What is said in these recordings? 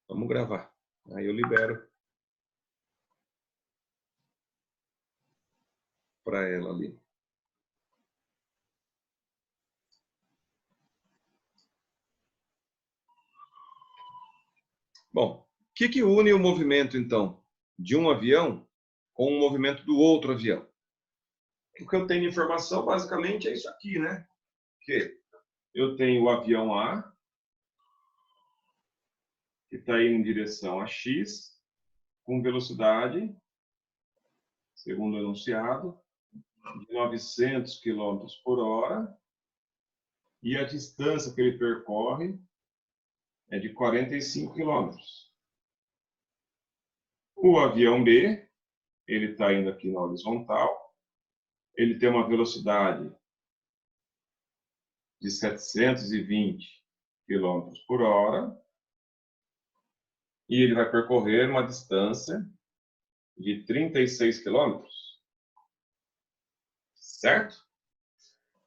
Vamos gravar. Aí eu libero para ela ali. Bom, o que une o movimento, então, de um avião com o movimento do outro avião? O que eu tenho de informação, basicamente, é isso aqui, né? Que eu tenho o avião A, que está indo em direção a X, com velocidade, segundo o enunciado, de 900 km por hora, e a distância que ele percorre é de 45 km. O avião B, ele está indo aqui na horizontal, ele tem uma velocidade de 720 km por hora, e ele vai percorrer uma distância de 36 km. Certo?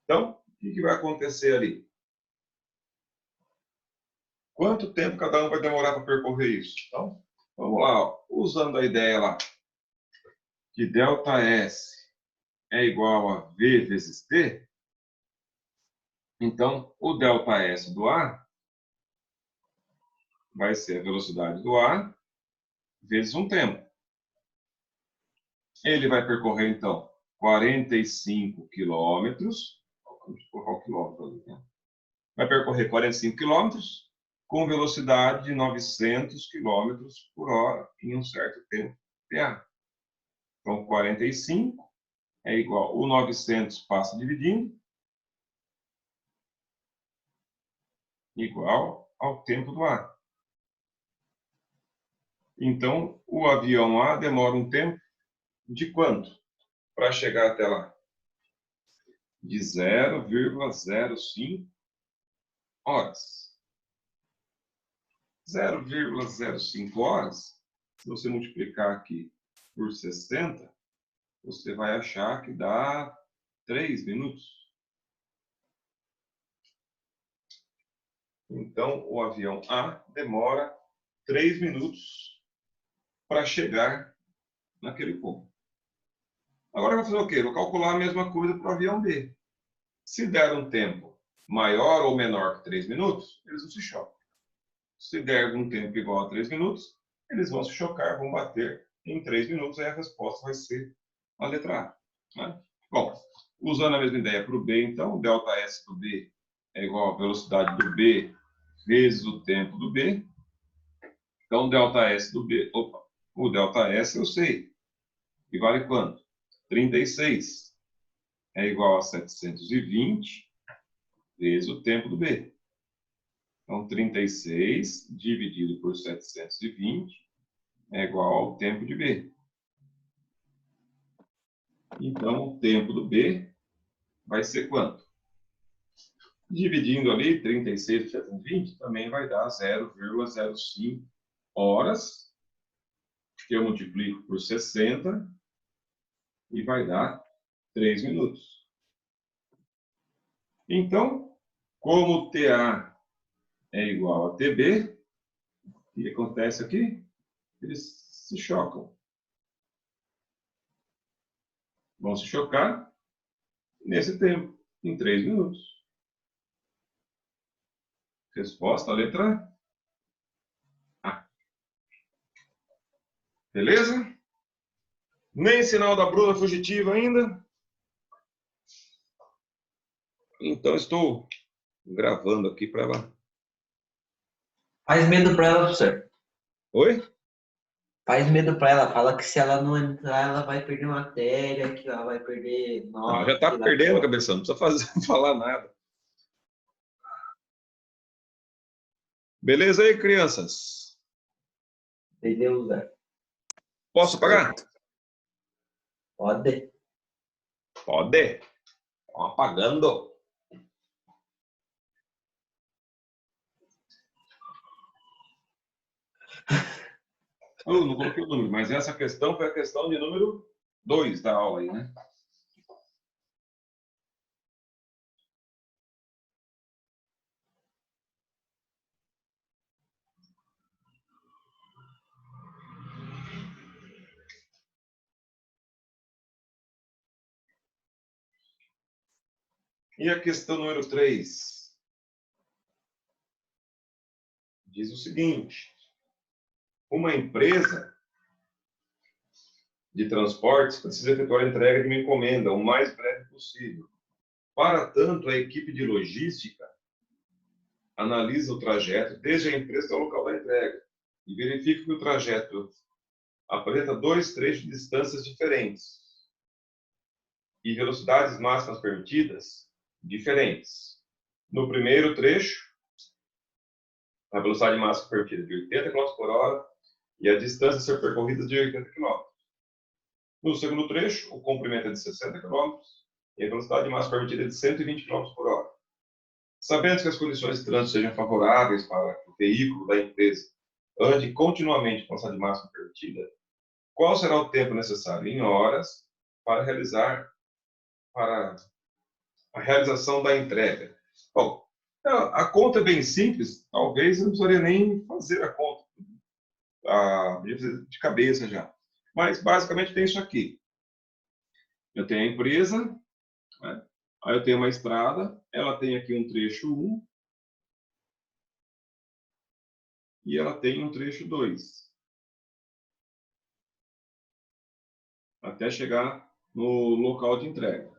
Então, o que vai acontecer ali? Quanto tempo cada um vai demorar para percorrer isso? Então, vamos lá. Ó. Usando a ideia lá que ΔS é igual a V vezes T, então o ΔS do A vai ser a velocidade do A vezes um tempo. Ele vai percorrer, então, 45 quilômetros. Vamos colocar o quilômetro ali, né? Vai percorrer 45 quilômetros com velocidade de 900 km por hora em um certo tempo TA. Então, 45 é igual, o 900 passa dividindo, igual ao tempo do A. Então, o avião A demora um tempo de quanto para chegar até lá? De 0,05 horas. 0,05 horas, se você multiplicar aqui por 60, você vai achar que dá 3 minutos. Então, o avião A demora 3 minutos para chegar naquele ponto. Agora, eu vou fazer o quê? Vou calcular a mesma coisa para o avião B. Se der um tempo maior ou menor que 3 minutos, eles não se chocam. Se der um tempo igual a 3 minutos, eles vão se chocar, vão bater em 3 minutos, aí a resposta vai ser a letra A. Né? Bom, usando a mesma ideia para o B, então, o ΔS do B é igual à velocidade do B vezes o tempo do B. Então, o ΔS do B, o ΔS eu sei. E vale quanto? 36 é igual a 720 vezes o tempo do B. Então, 36 dividido por 720 é igual ao tempo de B. Então, o tempo do B vai ser quanto? Dividindo ali 36 por 720, também vai dar 0,05 horas, que eu multiplico por 60, e vai dar 3 minutos. Então, como TA é igual a TB, o que acontece aqui? Eles se chocam. Vão se chocar nesse tempo, em 3 minutos. Resposta, letra A. Beleza? Nem sinal da Bruna fugitiva ainda. Então, estou gravando aqui para ela. Faz medo pra ela, professor. Oi? Faz medo pra ela. Fala que se ela não entrar, ela vai perder matéria, que ela vai perder Ah, já nota. está perdendo, cabeção. Não precisa falar nada. Beleza aí, crianças? Beleza. Posso pagar? Pode. Pode. Estão apagando. Eu não coloquei o número, mas essa questão foi a questão de número 2 da aula aí, né? E a questão número 3 diz o seguinte: uma empresa de transportes precisa efetuar a entrega de uma encomenda o mais breve possível. Para tanto, a equipe de logística analisa o trajeto desde a empresa até o local da entrega e verifica que o trajeto apresenta 2 trechos de distâncias diferentes e velocidades máximas permitidas diferentes. No primeiro trecho, a velocidade máxima permitida é de 80 km por hora e a distância a ser percorrida de 80 km. No segundo trecho, o comprimento é de 60 km e a velocidade máxima permitida é de 120 km por hora. Sabendo que as condições de trânsito sejam favoráveis para que o veículo da empresa ande continuamente com a velocidade máxima permitida, qual será o tempo necessário em horas para a realização da entrega? Bom, a conta é bem simples, talvez eu não precisaria nem fazer a conta, de cabeça já. Mas, basicamente, tem isso aqui. Eu tenho a empresa, né? Aí eu tenho uma estrada, ela tem aqui um trecho 1 e ela tem um trecho 2. Até chegar no local de entrega.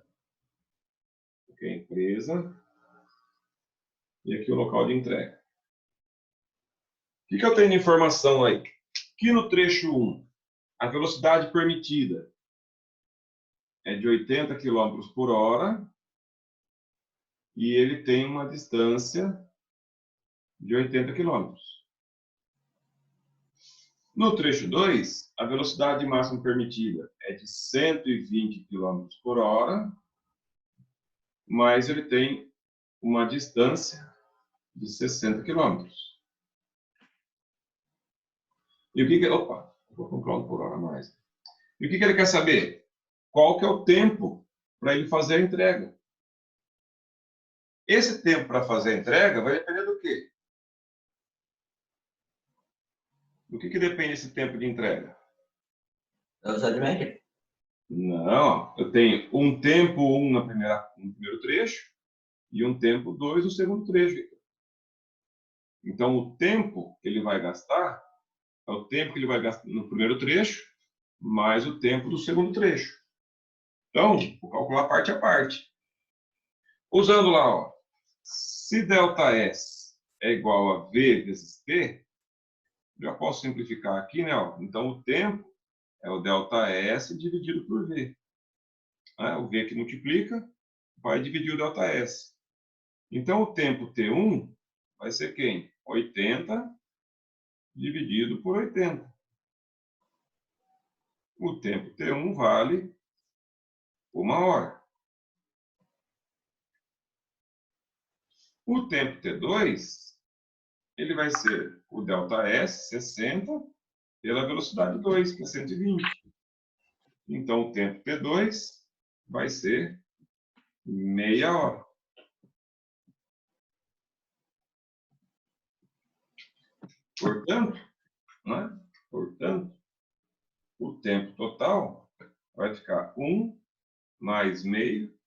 Aqui a empresa e aqui o local de entrega. O que eu tenho de informação aí? Que no trecho 1, a velocidade permitida é de 80 km por hora e ele tem uma distância de 80 km. No trecho 2, a velocidade máxima permitida é de 120 km por hora, mas ele tem uma distância de 60 km. E o que opa, vou com km por hora a mais. E o que ele quer saber? Qual que é o tempo para ele fazer a entrega? Esse tempo para fazer a entrega vai depender do quê? Do que depende esse tempo de entrega? Velocidade média. Não, eu tenho um tempo 1 no primeiro trecho e um tempo 2 no segundo trecho. Então, o tempo que ele vai gastar é o tempo que ele vai gastar no primeiro trecho mais o tempo do segundo trecho. Então, vou calcular parte a parte. Usando lá, ó, se ΔS é igual a V vezes T, já posso simplificar aqui, né? Ó. Então, o tempo é o ΔS dividido por V. O V que multiplica vai dividir o ΔS. Então, o tempo T1 vai ser quem? 80 dividido por 80. O tempo T1 vale 1 hora. O tempo T2, ele vai ser o ΔS, 60, pela velocidade 2, que é 120. Então, o tempo T2 vai ser meia hora. Portanto, né? Portanto, o tempo total vai ficar 1 mais meio,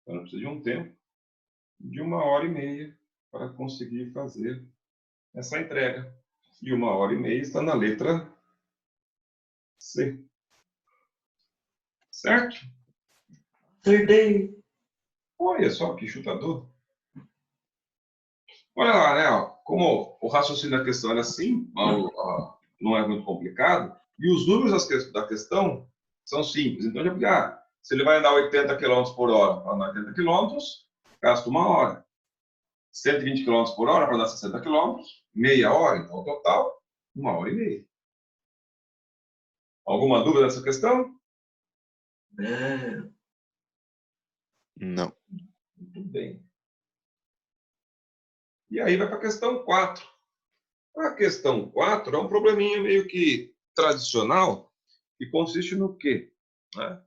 então precisa de um tempo de 1 hora e meia para conseguir fazer essa entrega. E 1 hora e meia está na letra C. Certo? Acertei. Olha só que chutador. Olha lá, né? Ó, como o raciocínio da questão era assim, não é muito complicado, e os números da questão são simples. Então, se ele vai andar 80 km por hora para andar 80 km, gasta 1 hora. 120 km por hora para andar 60 km, meia hora. Então, total, 1 hora e meia. Alguma dúvida nessa questão? Não. Muito bem. E aí vai para a questão 4. A questão 4 é um probleminha meio que tradicional, que consiste no quê? Né?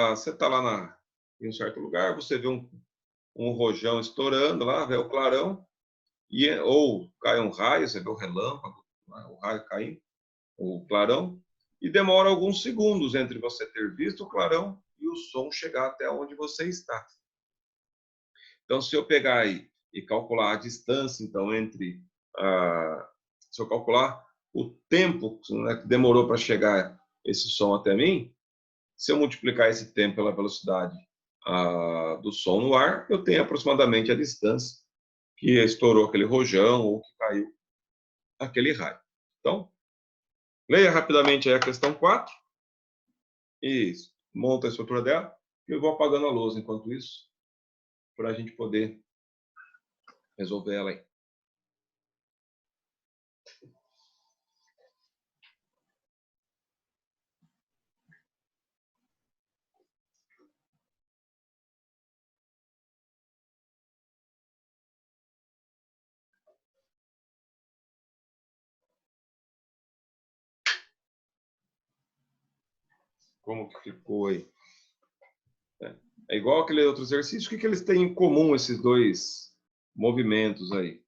Você está lá em um certo lugar, você vê um rojão estourando lá, vê o clarão, ou cai um raio, você vê o relâmpago, né? O raio caindo, o clarão, e demora alguns segundos entre você ter visto o clarão e o som chegar até onde você está. Então, se eu pegar aí e calcular a distância, então, entre... se eu calcular o tempo, né, que demorou para chegar esse som até mim, se eu multiplicar esse tempo pela velocidade do som no ar, eu tenho aproximadamente a distância que estourou aquele rojão ou que caiu aquele raio. Então, leia rapidamente aí a questão 4 e monta a estrutura dela. Eu vou apagando a luz enquanto isso, para a gente poder resolver ela aí. Como que ficou aí? É igual aquele outro exercício. O que eles têm em comum, esses dois movimentos aí?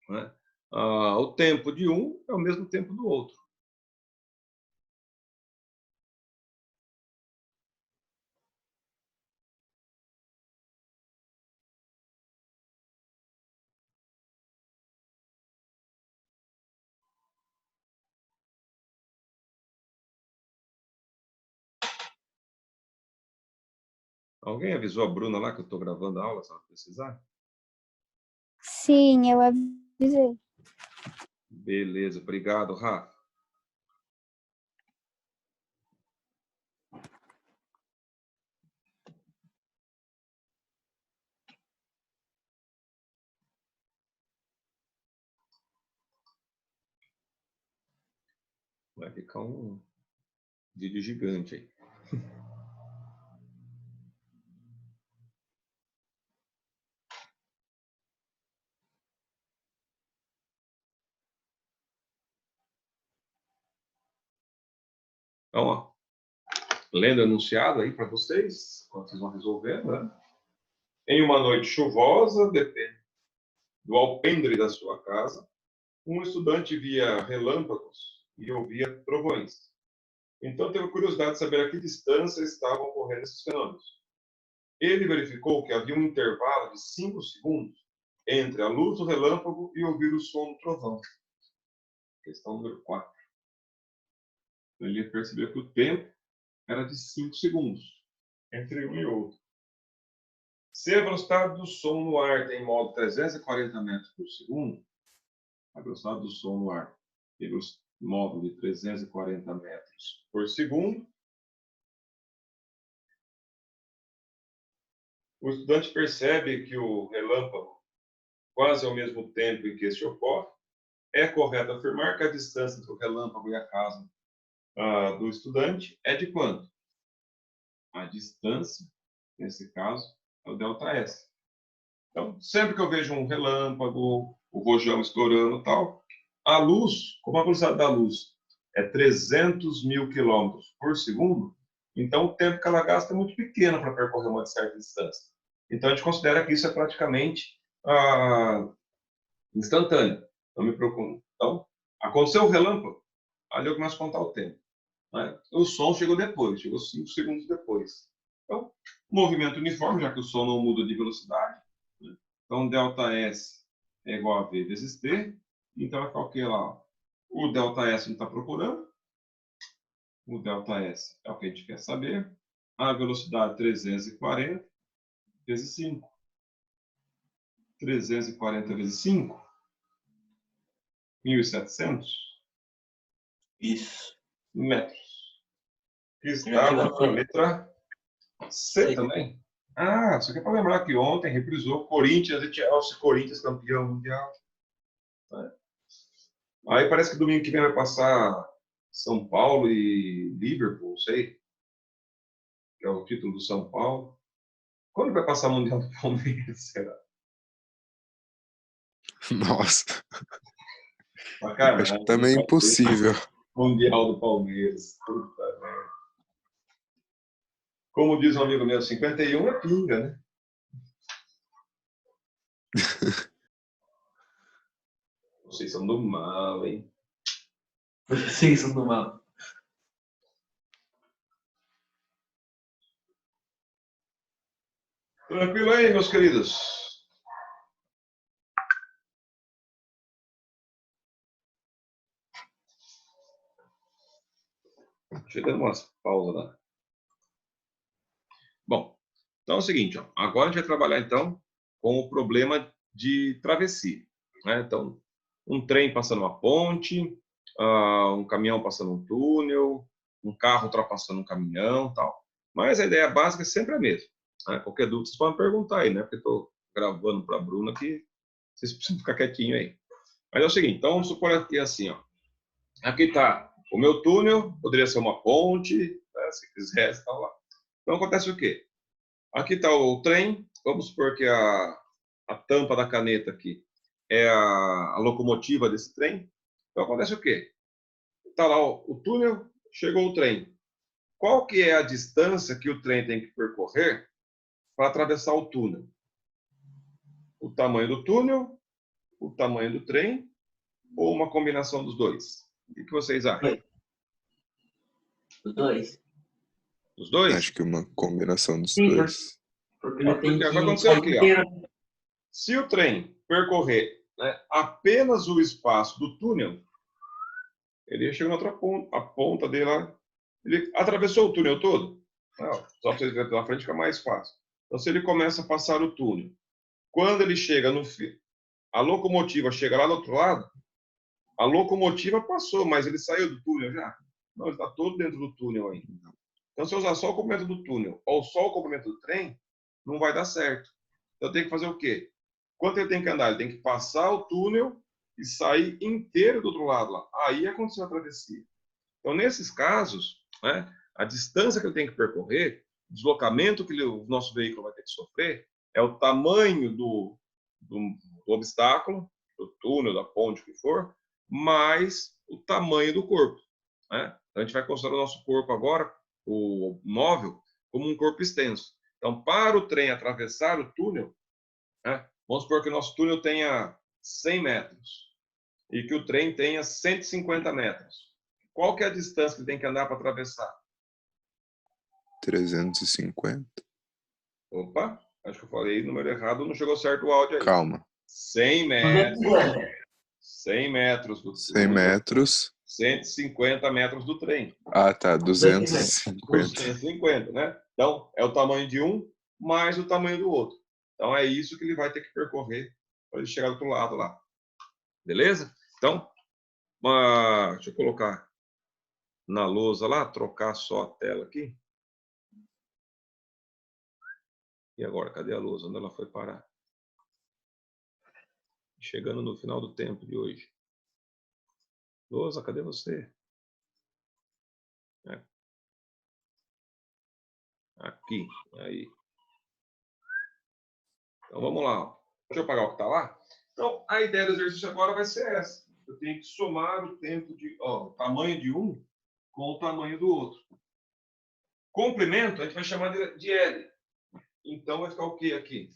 Né? O tempo de um é o mesmo tempo do outro. Alguém avisou a Bruna lá que eu estou gravando a aula, se ela precisar? Sim, eu avisei. Beleza, obrigado, Rafa. Vai ficar um vídeo gigante aí. Então, ó, lendo enunciado aí para vocês, quando vocês vão resolver, né? Em uma noite chuvosa, depende do alpendre da sua casa, um estudante via relâmpagos e ouvia trovões. Então, teve curiosidade de saber a que distância estavam ocorrendo esses fenômenos. Ele verificou que havia um intervalo de 5 segundos entre a luz do relâmpago e ouvir o som do trovão. Questão número 4. Ele percebeu que o tempo era de 5 segundos entre um e outro. Se a velocidade do som no ar tem modo 340 metros por segundo, a velocidade do som no ar tem modo de 340 metros por segundo, o estudante percebe que o relâmpago, quase ao mesmo tempo em que este ocorre, é correto afirmar que a distância entre o relâmpago e a casa do estudante é de quanto? A distância, nesse caso, é o ΔS. Então, sempre que eu vejo um relâmpago, o rojão estourando e tal, a luz, como a velocidade da luz é 300 mil quilômetros por segundo, então o tempo que ela gasta é muito pequeno para percorrer uma certa distância. Então, a gente considera que isso é praticamente instantâneo. Não me preocupo. Então, aconteceu o relâmpago, ali eu começo a contar o tempo. Né? O som chegou depois, chegou 5 segundos depois. Então, movimento uniforme, já que o som não muda de velocidade. Né? Então, ΔS é igual a V vezes T. Então, vai ficar o que lá? O ΔS a gente está procurando. O ΔS é o que a gente quer saber. A velocidade 340 vezes 5. 340 vezes 5? 1.700 Isso. metros. Que estava na letra C também. Isso aqui é para lembrar que ontem reprisou Corinthians e Chelsea, Corinthians campeão mundial. Aí parece que domingo que vem vai passar São Paulo e Liverpool, não sei, que é o título do São Paulo. Quando vai passar o Mundial do Palmeiras, será? Nossa, Bacana, acho que também é impossível. Mundial do Palmeiras. Puta merda. Como diz um amigo meu, 51 é pinga, né? Vocês são do mal, hein? Vocês são do mal. Tranquilo aí, meus queridos? Chegando umas pausas lá. Bom, então é o seguinte, ó. Agora a gente vai trabalhar então com o problema de travessia, né? Então, um trem passando uma ponte, um caminhão passando um túnel, um carro ultrapassando um caminhão, tal. Mas a ideia básica é sempre a mesma, né? Qualquer dúvida vocês podem perguntar aí, né? Porque eu estou gravando para a Bruna aqui, vocês precisam ficar quietinho aí. Mas é o seguinte, então vamos supor aqui assim, ó. Aqui está o meu túnel, poderia ser uma ponte, né, se quisesse, está lá. Então acontece o quê? Aqui está o trem, vamos supor que a tampa da caneta aqui é a locomotiva desse trem. Então acontece o quê? Está lá o túnel, chegou o trem. Qual que é a distância que o trem tem que percorrer para atravessar o túnel? O tamanho do túnel, o tamanho do trem ou uma combinação dos dois? O que vocês acham? Os dois. Os dois? Acho que uma combinação dos Sim, dois. porque ele tem Porque vai que acontecer sair o quê? inteiro. Se o trem percorrer, né, apenas o espaço do túnel, ele chega na outra ponta, a ponta dele lá, ele atravessou o túnel todo. Não, só para vocês verem na frente fica mais fácil. Então, se ele começa a passar o túnel, quando ele chega no fim, a locomotiva chega lá do outro lado, a locomotiva passou, mas ele saiu do túnel já? Não, ele está todo dentro do túnel ainda. Então, se eu usar só o comprimento do túnel ou só o comprimento do trem, não vai dar certo. Então, eu tenho que fazer o quê? Quanto ele tem que andar? Ele tem que passar o túnel e sair inteiro do outro lado lá. Aí aconteceu a travessia. Então, nesses casos, né, a distância que ele tem que percorrer, o deslocamento que o nosso veículo vai ter que sofrer, é o tamanho do obstáculo, do túnel, da ponte, o que for, mais o tamanho do corpo. Né? Então, a gente vai considerar o nosso corpo agora, o móvel, como um corpo extenso. Então, para o trem atravessar o túnel, né, vamos supor que o nosso túnel tenha 100 metros e que o trem tenha 150 metros. Qual que é a distância que ele tem que andar para atravessar? 350. Opa, acho que eu falei o número errado, não chegou certo o áudio aí. Calma. 100 metros. 100 metros do 100 túnel, metros. 150 metros do trem. Ah, tá. 250. 250, né? Então, é o tamanho de um mais o tamanho do outro. Então, é isso que ele vai ter que percorrer para ele chegar do outro lado lá. Beleza? Então, deixa eu colocar na lousa lá, trocar só a tela aqui. E agora, cadê a lousa? Onde ela foi parar? Chegando no final do tempo de hoje. Lousa, cadê você? Aqui, aí. Então, vamos lá. Deixa eu apagar o que está lá. Então, a ideia do exercício agora vai ser essa. Eu tenho que somar o tempo de, o tamanho de um com o tamanho do outro. Comprimento, a gente vai chamar de L. Então, vai ficar o quê aqui?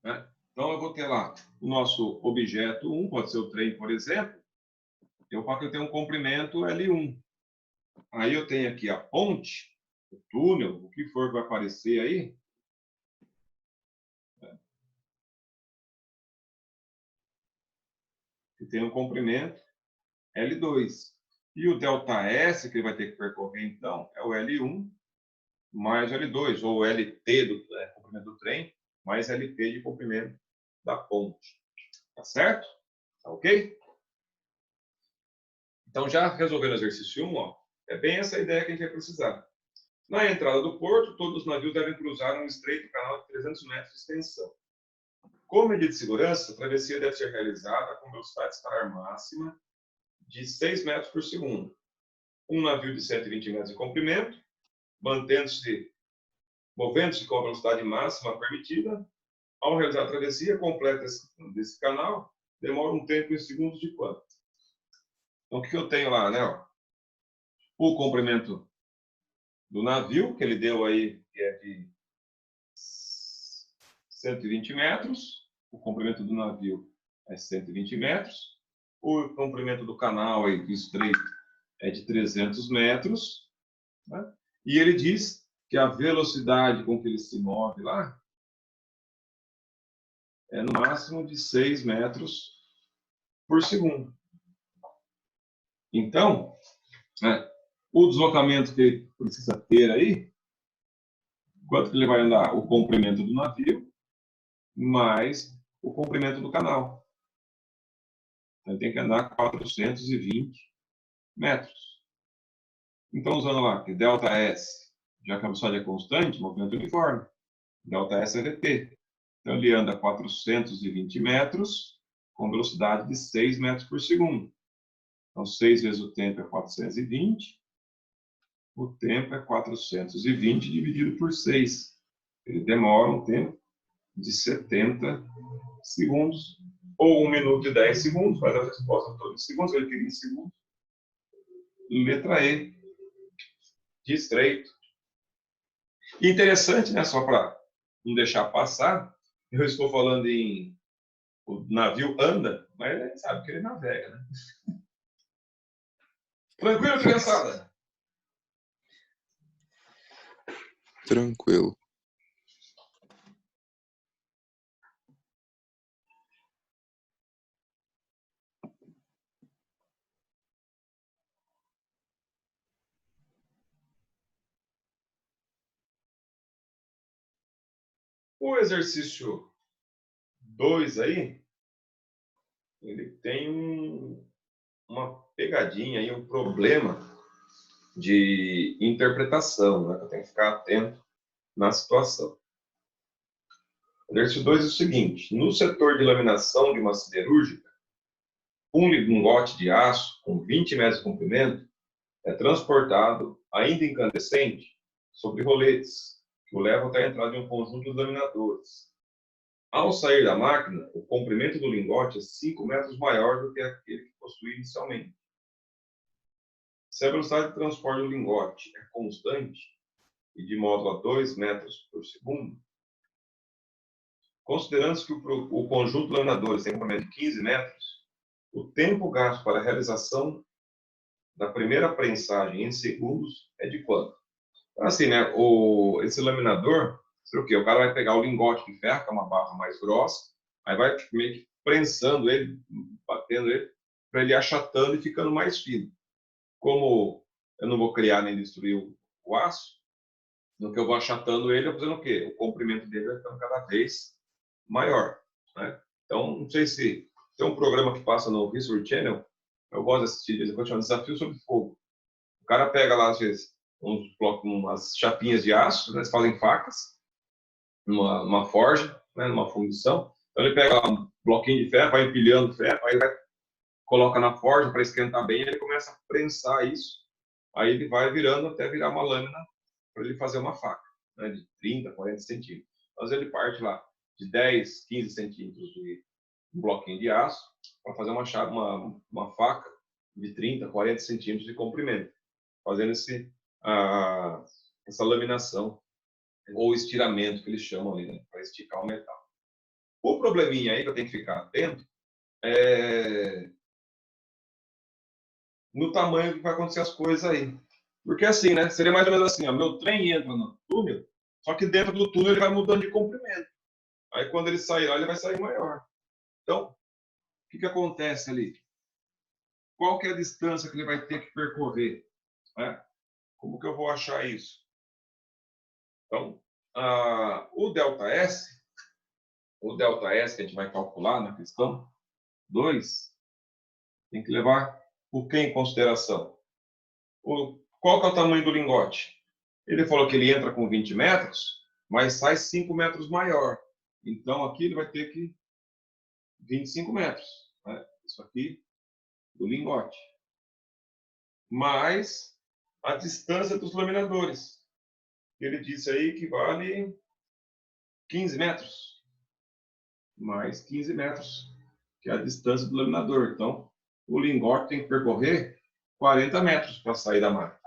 Né? Então, eu vou ter lá o nosso objeto 1, pode ser o trem, por exemplo. Eu tenho um comprimento L1. Aí eu tenho aqui a ponte, o túnel, o que for que vai aparecer aí. Que tem um comprimento L2. E o ΔS, que ele vai ter que percorrer, então, é o L1 mais L2, ou LT do comprimento do trem, mais LT de comprimento da ponte. Tá certo? Tá ok? Então, já resolvendo o exercício 1, ó, é bem essa ideia que a gente vai precisar. Na entrada do porto, todos os navios devem cruzar um estreito canal de 300 metros de extensão. Como medida de segurança, a travessia deve ser realizada com velocidade escalar máxima de 6 metros por segundo. Um navio de 120 metros de comprimento, movendo-se com a velocidade máxima permitida, ao realizar a travessia completa desse canal, demora um tempo em segundos de quanto? Então, o que eu tenho lá, né? Ó, o comprimento do navio, que ele deu aí, que é de 120 metros. O comprimento do navio é 120 metros. O comprimento do canal aí, do estreito, é de 300 metros. Né? E ele diz que a velocidade com que ele se move lá é no máximo de 6 metros por segundo. Então, o deslocamento que ele precisa ter aí, quanto que ele vai andar? O comprimento do navio mais o comprimento do canal. Então, ele tem que andar 420 metros. Então, usando lá que ΔS, já que a velocidade é constante, movimento uniforme, ΔS é VT. Então, ele anda 420 metros com velocidade de 6 metros por segundo. Então, 6 vezes o tempo é 420. O tempo é 420 dividido por 6. Ele demora um tempo de 70 segundos. Ou 1 minuto e 10 segundos, faz a resposta toda em segundos, ele queria em segundos. Letra E, de estreito. E interessante, né, só para não deixar passar, eu estou falando em o navio anda, mas ele sabe que ele navega, né? Tranquilo, criançada? Tranquilo. O exercício 2 aí, ele tem uma pegadinha aí, um problema de interpretação, né? Eu tenho que ficar atento na situação. O exercício 2 é o seguinte: no setor de laminação de uma siderúrgica, um lingote de aço com 20 metros de comprimento é transportado, ainda incandescente, sobre roletes, que o levam até a entrada de um conjunto de laminadores. Ao sair da máquina, o comprimento do lingote é 5 metros maior do que aquele que possui inicialmente. Se a velocidade de transporte do lingote é constante e de módulo a 2 metros por segundo, considerando-se que o conjunto de laminadores tem um comprimento de 15 metros, o tempo gasto para a realização da primeira prensagem em segundos é de quanto? Então, assim, né, esse laminador, o quê? O cara vai pegar o lingote de ferro, que é uma barra mais grossa, aí vai meio que prensando ele, batendo ele, para ele ir achatando e ficando mais fino. Como eu não vou criar nem destruir o aço, no que eu vou achatando ele, eu vou fazendo o quê? O comprimento dele vai ficando cada vez maior, né? Então, não sei se tem um programa que passa no History Channel, eu gosto de assistir, de vez em quando, chama Desafio sobre Fogo. O cara pega lá, às vezes, umas chapinhas de aço, né, eles fazem facas, numa forja, né, numa fundição. Então, ele pega lá um bloquinho de ferro, vai empilhando ferro, aí vai, coloca na forja para esquentar bem, ele começa a prensar isso, aí ele vai virando até virar uma lâmina para ele fazer uma faca, né, de 30, 40 centímetros. Às vezes ele parte lá de 10, 15 centímetros de um bloquinho de aço para fazer uma faca de 30, 40 centímetros de comprimento, fazendo essa laminação ou estiramento que eles chamam ali, né, para esticar o metal. O probleminha aí que eu tenho que ficar atento é no tamanho que vai acontecer as coisas aí. Porque assim, né, seria mais ou menos assim, ó, meu trem entra no túnel, só que dentro do túnel ele vai mudando de comprimento. Aí quando ele sair lá, ele vai sair maior. Então, o que acontece ali? Qual que é a distância que ele vai ter que percorrer? Né? Como que eu vou achar isso? Então, o ΔS que a gente vai calcular na questão 2, tem que levar o que em consideração? Qual que é o tamanho do lingote? Ele falou que ele entra com 20 metros, mas sai 5 metros maior. Então, aqui ele vai ter que 25 metros. Né? Isso aqui do lingote. Mais a distância dos laminadores. Ele disse aí que vale 15 metros. Mais 15 metros, que é a distância do laminador. Então, o lingote tem que percorrer 40 metros para sair da máquina.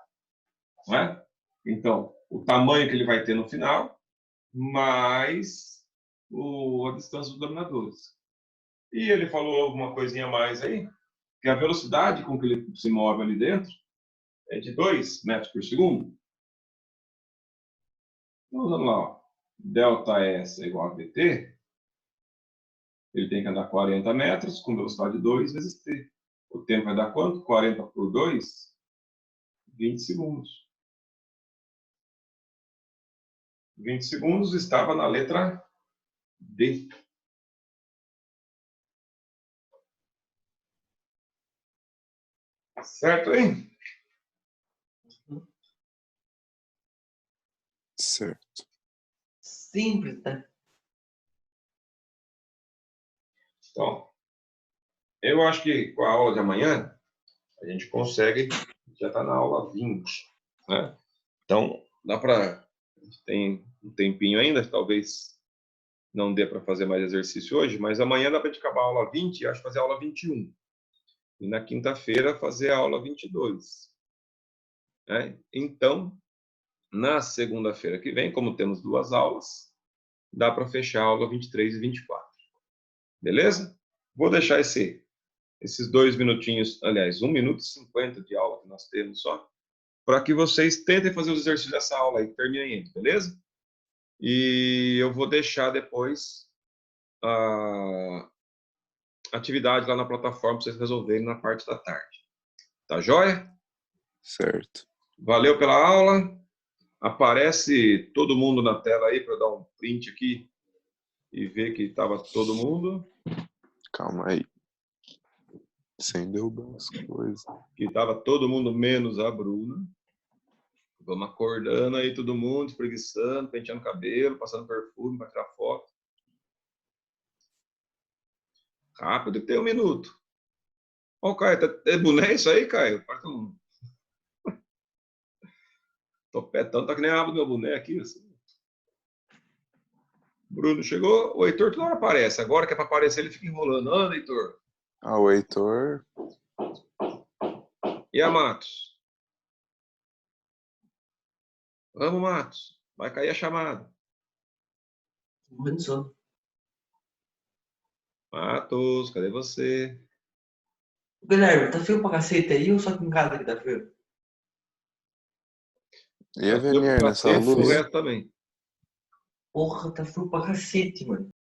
Não é? Então, o tamanho que ele vai ter no final, mais a distância dos laminadores. E ele falou alguma coisinha a mais aí, que a velocidade com que ele se move ali dentro é de 2 metros por segundo. Então, vamos lá. Ó. ΔS é igual a VT. Ele tem que andar 40 metros com velocidade 2 vezes T. O tempo vai dar quanto? 40 por 2? 20 segundos. 20 segundos estava na letra D. Certo, hein? Certo. Simples, né? Então, eu acho que com a aula de amanhã, a gente consegue, já está na aula 20, né? Então, dá para, tem um tempinho ainda, talvez não dê para fazer mais exercício hoje, mas amanhã dá para a gente acabar a aula 20 e acho que fazer a aula 21. E na quinta-feira fazer a aula 22. Né? Então, na segunda-feira que vem, como temos 2 aulas, dá para fechar a aula 23 e 24. Beleza? Vou deixar esses 2 minutinhos, aliás, 1 minuto e 50 de aula que nós temos só, para que vocês tentem fazer os exercícios dessa aula aí, que terminem eles, beleza? E eu vou deixar depois a atividade lá na plataforma para vocês resolverem na parte da tarde. Tá joia? Certo. Valeu pela aula. Aparece todo mundo na tela aí para eu dar um print aqui e ver que estava todo mundo. Calma aí. Sem derrubar as coisas. Que estava todo mundo menos a Bruna. Vamos acordando aí todo mundo, espreguiçando, penteando o cabelo, passando perfume para tirar foto. Rápido, tem 1 minuto. Ó, Caio, é boné isso aí, Caio? Parece um topetão, tá que nem a aba do meu boné aqui. Assim. Bruno chegou, o Heitor toda hora aparece. Agora que é para aparecer, ele fica enrolando. Anda, Heitor. Ah, o Heitor. E a Matos? Vamos, Matos. Vai cair a chamada. Muito sono. Matos, cadê você? Guilherme, tá frio pra cacete aí ou só aqui em casa que tá frio? E a Venier nessa O luz? resto também. Porra, tá frio pra cacete, mano.